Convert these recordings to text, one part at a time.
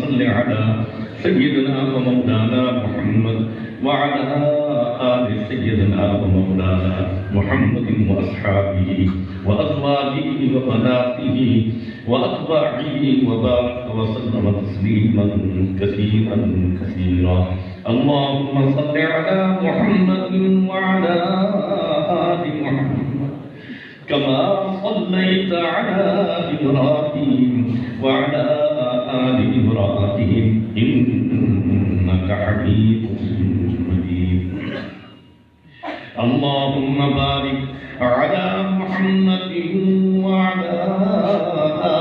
صل على سيدنا ومولانا محمد وعلى آل سيدنا ومولانا محمد وأصحابه وأزواجه وبناته وأتباعه وبارك وسلم تسليما كثيرا كثيرا. اللهم صل على محمد وعلى آل محمد كما صليت على إبراهيم وعلى آل إبراهيم إنك حميد مجيد. اللهم بارك على محمد وعلى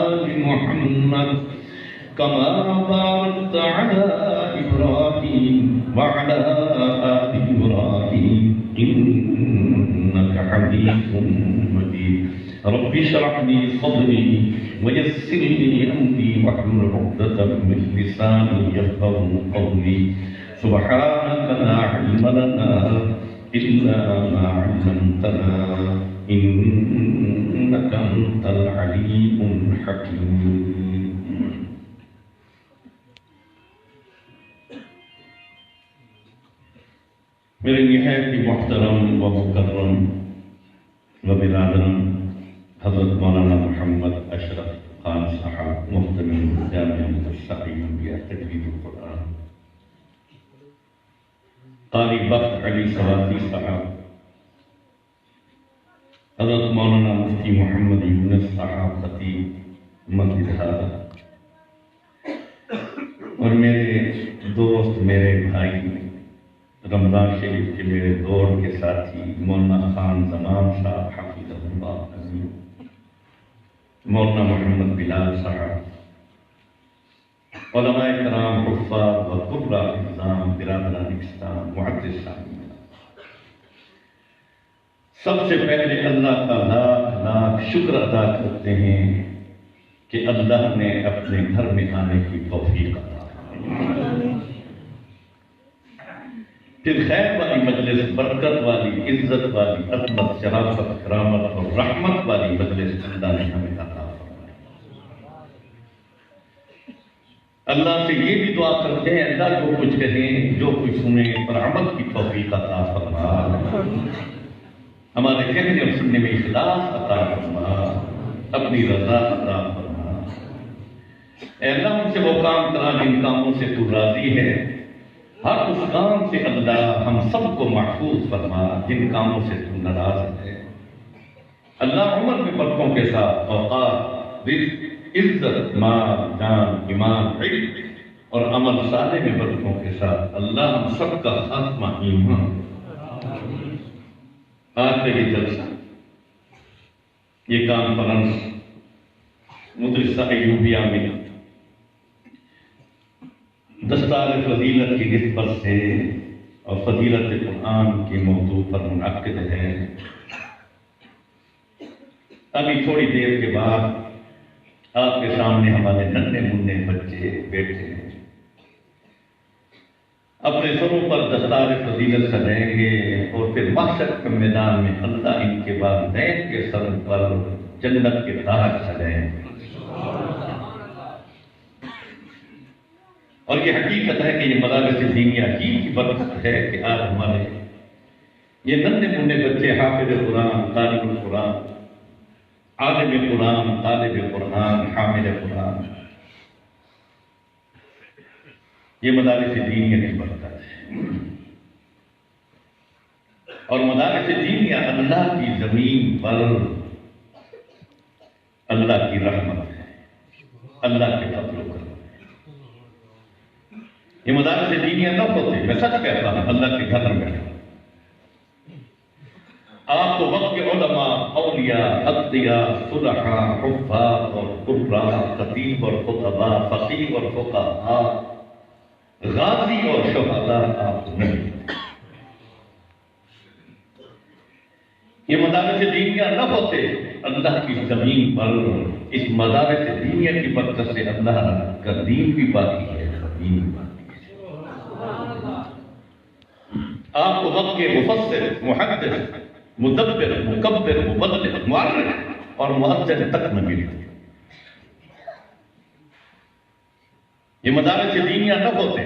آل محمد كما باركت على إبراهيم وعلى آل إبراهيم إنك حميد مجيد. رب اشرح لي صدري ويسر لي أمري واحلل عقدة من لساني يفقهوا قولي. سبحانك لا علم لنا إلا ما علمتنا إنك أنت العليم الحكيم. میرے نہایت محترم و مکرم و برادرم حضرت مولانا محمد اشرف خان صاحب محترم جامعہ مدرسہ انبیاء تجوید القرآن، قاری بخت علی سواتی صاحب، حضرت مولانا مفتی محمد یونس صاحب خطیب مسجد حاضر، اور میرے دوست، میرے بھائی، رمضان شریف کے میرے دور کے ساتھی مولانا خان زمان صاحب حفظہ اللہ عظیم، مولانا محمد بلال صاحب، علماء کرام، حفاظ و قرہ نظام، برادران اسلام، معزز سامعین، سب سے پہلے اللہ کا لاکھ لاکھ شکر ادا کرتے ہیں کہ اللہ نے اپنے گھر میں آنے کی توفیق عطا فرمائی. پھر خیر والی مجلس، برکت والی، عزت والی، عظمت، شرافت، کرامت اور رحمت والی مجلس اللہ نے ہمیں عطا فرمائی. اللہ سے یہ بھی دعا کرتے ہیں اللہ جو کچھ کہیں، جو کچھ سنیں، پر عمل کی توفیق عطا فرما، ہمارے کہنے اور سننے میں اخلاص عطا فرما، اپنی رضا عطا فرما. اے اللہ ہم سے وہ کام کرا جن کاموں سے تو راضی ہے، ہر اس کام سے اللہ ہم سب کو محفوظ فرما جن کاموں سے تو ناراض ہے. اللہ عمر میں برکتوں کے ساتھ اوقات، رزق، عزت، مال، جان، ایمان، علم اور عمل صالح میں برکتوں کے ساتھ اللہ ہم سب کا خاتمہ ایمان. آج کا یہ جلسہ، یہ کانفرنس مدرسہ ایوبیہ میں دستار فضیلت کی نسبت سے اور فضیلت قرآن کے موضوع پر منعقد ہے. ابھی تھوڑی دیر کے بعد آپ کے سامنے ہمارے ننھے منھے بچے بیٹھے ہیں، اپنے سروں پر دستار فضیلت سجائیں گے اور پھر محشر کے میدان میں اللہ ان کے والدین کے سر پر جنت کے تاج سجائیں گے. اور یہ حقیقت ہے کہ یہ مدارس دینیہ کی برکت ہے کہ آج ہمارے یہ ننھے منھے بچے حافظ قرآن، طالب القرآن، عالم قرآن، طالب قرآن، حامل قرآن، یہ مدارس دینیہ کی برکت ہے. اور مدارس دینیہ اللہ کی زمین پر اللہ کی رحمت ہے، اللہ کے فضل و کرم. یہ مدارس دینیہ نہ ہوتے، میں سچ کہتا ہوں، اللہ کے گھر میں آپ کو وقت کے علماء، اولیاء، اتقیاء، صلحاء، حفاظ اور قراء، خطیب اور خطباء، فقیہ اور فقہاء، غازی اور شہداء آپ کو نہیں ملتے. یہ مدارس دینیہ نہ ہوتے، اللہ کی زمین پر اس مدارس دینیہ کی برکت سے اللہ کا دین بھی باقی ہے، دین بھی باقی ہے. آپ کو وقت کے مفسر، محدث، مدبر، مکبر، مبلغ، معرخ اور مؤذن تک نہ ملی. یہ مدارس دینیاں نہ ہوتے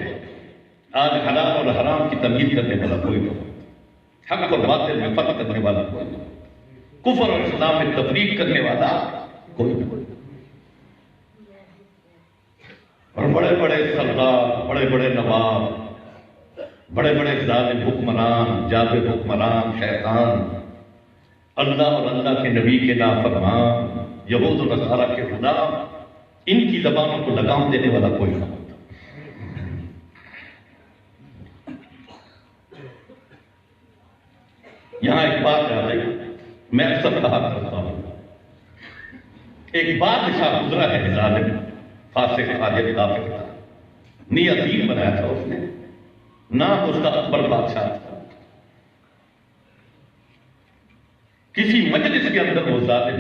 آج حلال اور حرام کی تمیز کرنے والا کوئی نہیں، حق اور باطل میں فرق کرنے والا کوئی نہیں، کفر اور اسلام میں تفریق کرنے والا کوئی نہیں۔ اور بڑے بڑے سردار، بڑے بڑے نواب، بڑے بڑے ظالم حکمران، جابر حکمران، شیطان، اللہ اور اللہ کے نبی کے نافرمان، یہود و نصارہ کے غلام، ان کی زبانوں کو لگام دینے والا کوئی نہ ہوتا۔ یہاں ایک بات آ رہی، میں اکثر کہا کرتا ہوں، ایک بادشاہ گزرا ہے ظالم، فاسق، فاجر، کافر تھا، نیت دین بنایا تھا اس نے، نام اس کا اکبر بادشاہ تھا۔ کسی مجلس کے اندر وہ ظالم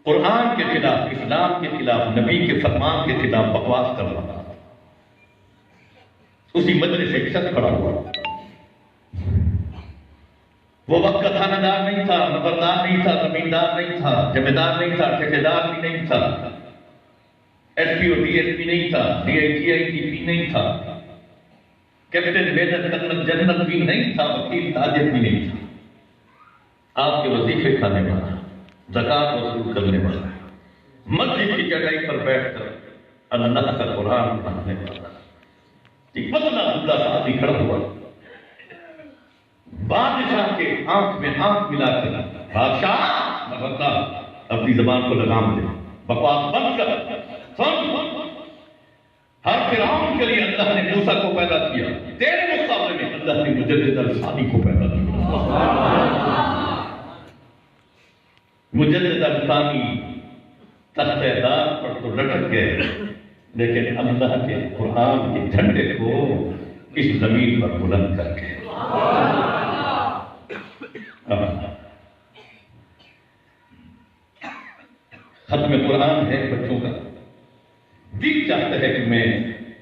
قرآن کے خلاف، اسلام کے خلاف، نبی کے فرمان کے خلاف بکواس کر رہا تھا۔ اسی مجلس سے ایک شخص کھڑا ہوا، وہ وقت کا تھانہ دار نہیں تھا، نمبردار نہیں تھا، زمیندار نہیں تھا، جمیندار نہیں تھا، ٹھیکیدار بھی نہیں تھا، ایس پی اور ڈی ایس پی نہیں تھا، D I G I T P نہیں تھا، کیپٹن میجر کرنل جنرل بھی نہیں تھا، وکیل تاجر بھی نہیں تھا، آپ کے وظیفے کھانے والا، زکات وصول کرنے والا، مسجد کی چٹائی پر بیٹھ کر اللہ کا قرآن پڑھنے والا، ایک پتلا دبلا سا آدمی کھڑا ہوا، بادشاہ کے آنکھ میں آنکھ ملا کر، بادشاہ خبردار، اپنی زبان کو لگام دے، بکواس بند کر، سن، ہر فرعون کے لیے اللہ نے موسیٰ کو پیدا کیا، تیرے مقابلے میں اللہ نے مجدد الثانی کو پیدا کیا۔ مجدد الثانی تختہ دار پر تو لٹک گئے، لیکن اللہ کے قرآن کے جھنڈے کو اس زمین پر بلند کر کے ختم قرآن ہے بچوں کا، دل چاہتا ہے کہ میں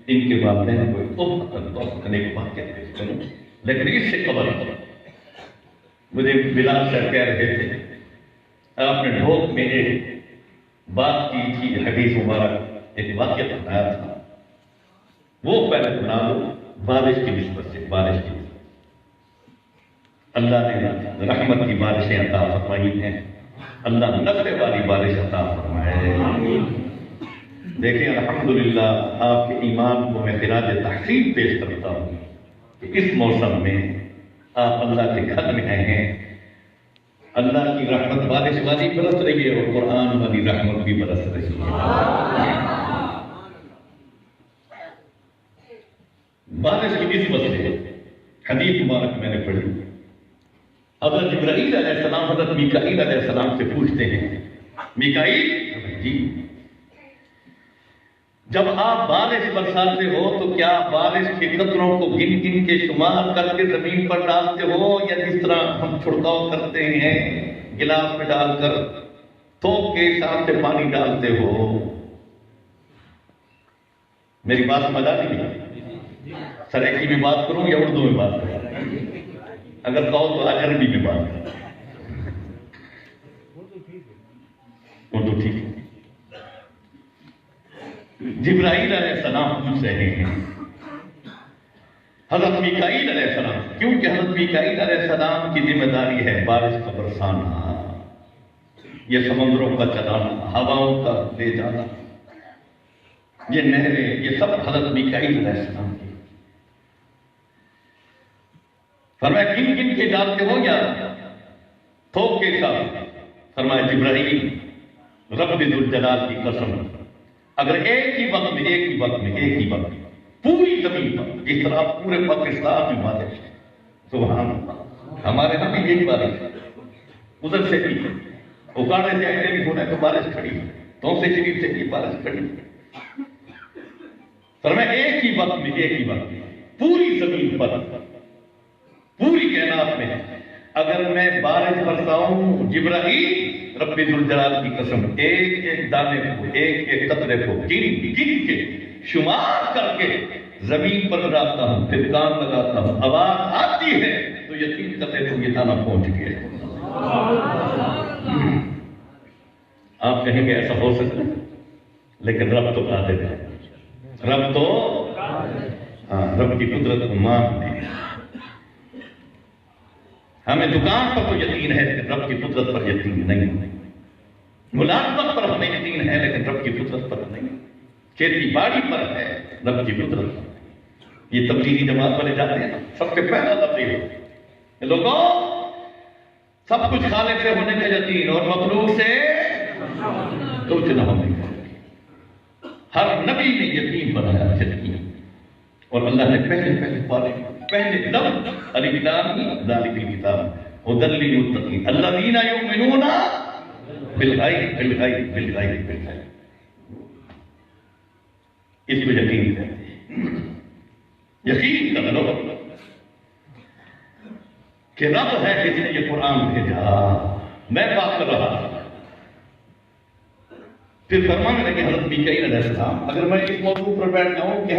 ان کے والدین کو تحفہ کرنے کی بات پیش کروں، لیکن اس سے قبل مجھے بلال صاحب کہہ رہے تھے، آپ نے ڈھوک میں ایک بات کی تھی، حدیث مبارک ایک واقعہ بتایا تھا، وہ پہلے سنا لو، بارش کی نسبت سے، بارش کی نسبت اللہ نے رحمت کی بارشیں عطا فرمائی ہیں، اللہ نفع والی بارش عطا فرمائے۔ دیکھیں الحمدللہ آپ کے ایمان کو میں خراج تحسین پیش کرتا ہوں کہ اس موسم میں آپ اللہ کے گھر میں آئے ہیں، اللہ کی رحمت بارش والی برس رہی ہے اور قرآن والی رحمت بھی برس رہی ہے۔ بارش کی نسبت سے حدیث مبارک میں نے پڑھی، حضرت جبرائیل علیہ السلام حضرت میکائیل علیہ السلام سے پوچھتے ہیں، میکائیل جی، جب آپ بارش برساتے ہو تو کیا بارش کے قطروں کو گن گن کے شمار کر کے زمین پر ڈالتے ہو، یا جس طرح ہم چھڑکاؤ کرتے ہیں گلاس میں ڈال کر تھوک کے حساب سے پانی ڈالتے ہو؟ میری بات سمجھ آ رہی ہے؟ سریکی میں بات کروں یا اردو میں بات کروں؟ اگر کہو تو آج عربی میں بات کروں، اردو ٹھیک ہے۔ جبرائیل علیہ السلام پوچھ رہے ہیں حضرت میکائیل علیہ السلام، کیونکہ حضرت میکائیل علیہ السلام کی ذمہ داری ہے بارش کا برسانا، یہ سمندروں کا چلانا، ہواؤں کا لے جانا، یہ نہریں، یہ سب حضرت میکائیل علیہ السلام کی۔ فرمایا گن گن کے ڈالتے ہو یا تھوک کے ساتھ؟ فرمایا جبرائیل رب ذوالجلال کی قسم، اگر ایک ہی وقت میں پوری زمین پر، جس طرح پورے پاکستان میں بارش ہے، سبحان اللہ، ہمارے ہاں بھی یہی بارش ہے، ادھر سے بھی اکاڑے سے ایسے بھی ہونا ہے تو بارش کھڑی ہے، تو سے شریف سے بھی بارش کھڑی ہے۔ فرمایا ایک ہی وقت میں پوری زمین پر، پوری کائنات میں اگر میں بارش برساؤں، جبرائیل رب ذوالجلال کی قسم، ایک ایک دانے کو، ایک ایک قطرے کو گن گن کے شمار کر کے زمین پر ڈالتا ہوں، پھر کان لگاتا ہوں، آواز آتی ہے تو یقین کرتے تو یہ دانا پہنچ گیا۔ آپ کہیں گے ایسا ہو سکتا ہے، لیکن رب تو قادر ہے، رب تو ہاں، رب کی قدرت کو مانتے ہیں. ہمیں دکان پر تو یقین ہے لیکن رب کی قدرت پر یقین نہیں. ملازمت پر ہمیں یقین ہے لیکن رب کی قدرت پر نہیں. کھیتی باڑی پر ہے، رب کی قدرت پر. یہ تبلیغی جماعت والے جاتے ہیں سب سے پہلا تبلیغ لوگوں سب کچھ خالق سے ہونے کا یقین اور مخلوق سے کچھ نہ ہونے کا. ہر نبی نے یقین بنایا یقین. اور اللہ نے پہلے لفظ الف لام ذالک الکتاب ھدی للمتقین الذین یؤمنون بالغیب بالغیب بالغیب بالغیب. اس کو یقین کہتے ہیں. یقین کر لو کہ رب ہے جس نے یہ قرآن بھیجا. میں بات کر رہا تھا پھر فرمانے لگے حضرت میکائیل علیہ السلام اگر میں اس موضوع پر بیٹھ جاؤں کہ